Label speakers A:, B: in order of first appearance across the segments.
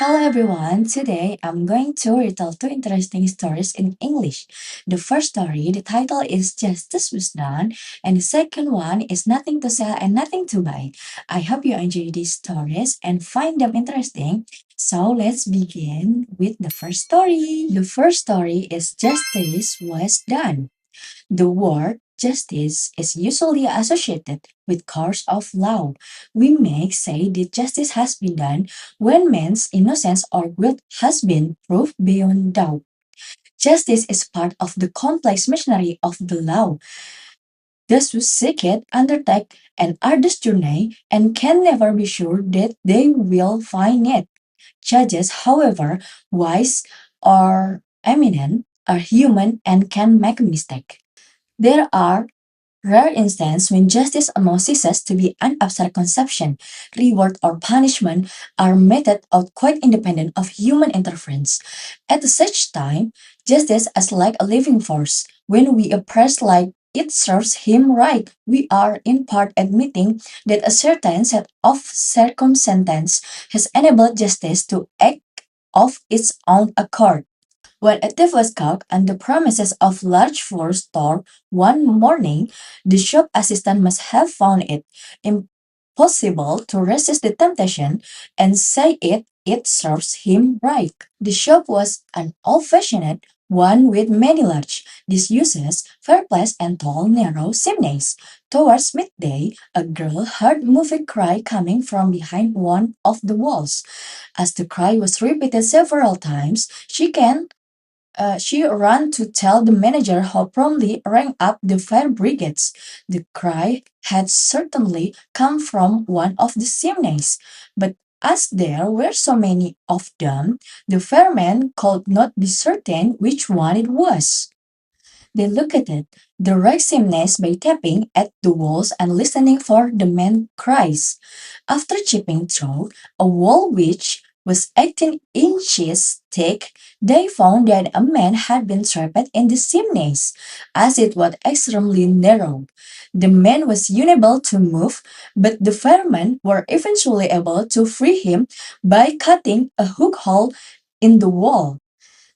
A: Hello everyone. Today I'm going to retell two interesting stories in English. The first story, the title is Justice Was Done, and the second one is Nothing to Sell and Nothing to Buy. I hope you enjoy these stories and find them interesting. So let's begin with the first story. The first story is Justice Was Done. The word justice is usually associated with courts of law. We may say that justice has been done when man's innocence or guilt has been proved beyond doubt. Justice is part of the complex machinery of the law. Those who seek it undertake an arduous journey and can never be sure that they will find it. Judges, however, wise or eminent, are human and can make a mistake. There are rare instances when justice almost ceases to be an abstract conception. Reward or punishment are meted out quite independent of human interference. At such time, justice is like a living force. When we oppress like it serves him right, we are in part admitting that a certain set of circumstances has enabled justice to act of its own accord. When a thief was caught on the premises of large floor store one morning, the shop assistant must have found it impossible to resist the temptation and say it serves him right. The shop was an old-fashioned one with many large disuses, fireplace, and tall, narrow chimneys. Towards midday, a girl heard a muffled cry coming from behind one of the walls. As the cry was repeated several times, she ran to tell the manager who promptly rang up the fire brigades. The cry had certainly come from one of the chimneys, but as there were so many of them, the firemen could not be certain which one it was. They looked at it, the right chimneys by tapping at the walls and listening for the man's cries. After chipping through a wall which was 18 inches thick, they found that a man had been trapped in the chimneys, as it was extremely narrow. The man was unable to move, but the firemen were eventually able to free him by cutting a hook hole in the wall.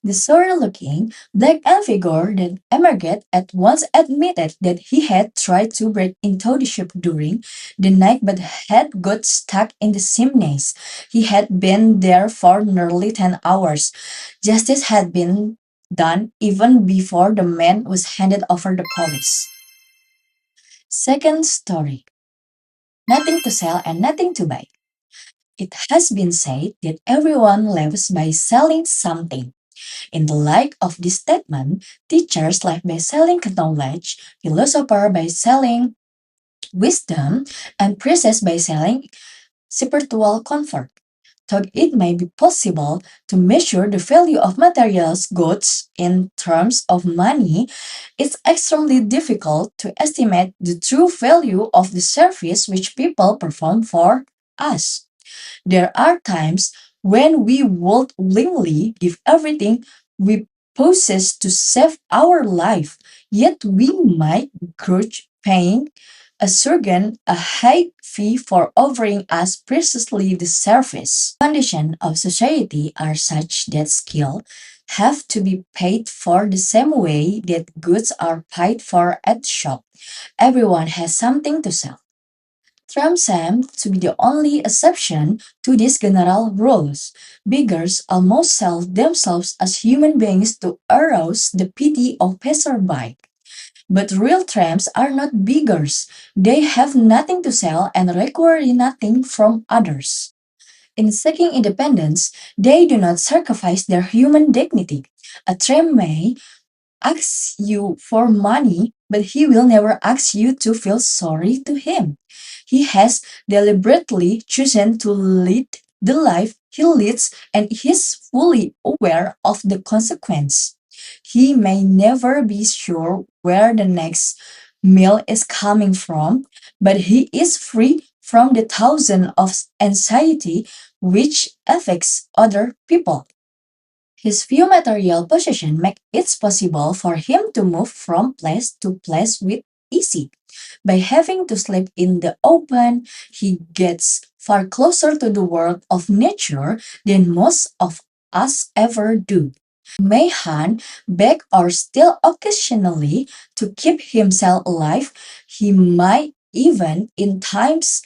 A: The sorry-looking, black-and figure that emerged at once admitted that he had tried to break into the shop during the night but had got stuck in the chimneys. He had been there for nearly 10 hours. Justice had been done even before the man was handed over the police. Second story, Nothing to Sell and Nothing to Buy. It has been said that everyone lives by selling something. In the light of this statement, teachers live by selling knowledge, philosophers by selling wisdom, and priests by selling spiritual comfort. Though it may be possible to measure the value of materials goods in terms of money, it's extremely difficult to estimate the true value of the service which people perform for us. There are times when we would willingly give everything we possess to save our life, yet we might grudge paying a surgeon a high fee for offering us precisely the service. Conditions of society are such that skill have to be paid for the same way that goods are paid for at shop. Everyone has something to sell. Trump seemed to be the only exception to these general rules. Beggars almost sell themselves as human beings to arouse the pity of passerby. But real tramps are not beggars. They have nothing to sell and require nothing from others. In seeking independence, they do not sacrifice their human dignity. A tramp may ask you for money, but he will never ask you to feel sorry to him. He has deliberately chosen to lead the life he leads and is fully aware of the consequence. He may never be sure where the next meal is coming from, but he is free from the thousand of anxiety which affects other people. His few material possessions make it possible for him to move from place to place with ease. By having to sleep in the open, he gets far closer to the world of nature than most of us ever do. May Han beg or steal occasionally to keep himself alive. He might even, in times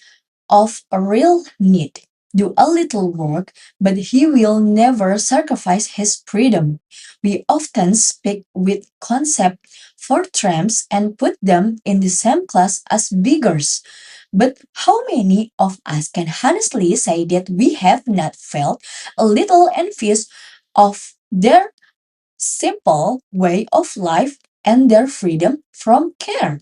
A: of a real need, do a little work, but he will never sacrifice his freedom. We often speak with concept for tramps and put them in the same class as beggars. But how many of us can honestly say that we have not felt a little envious of their simple way of life and their freedom from care?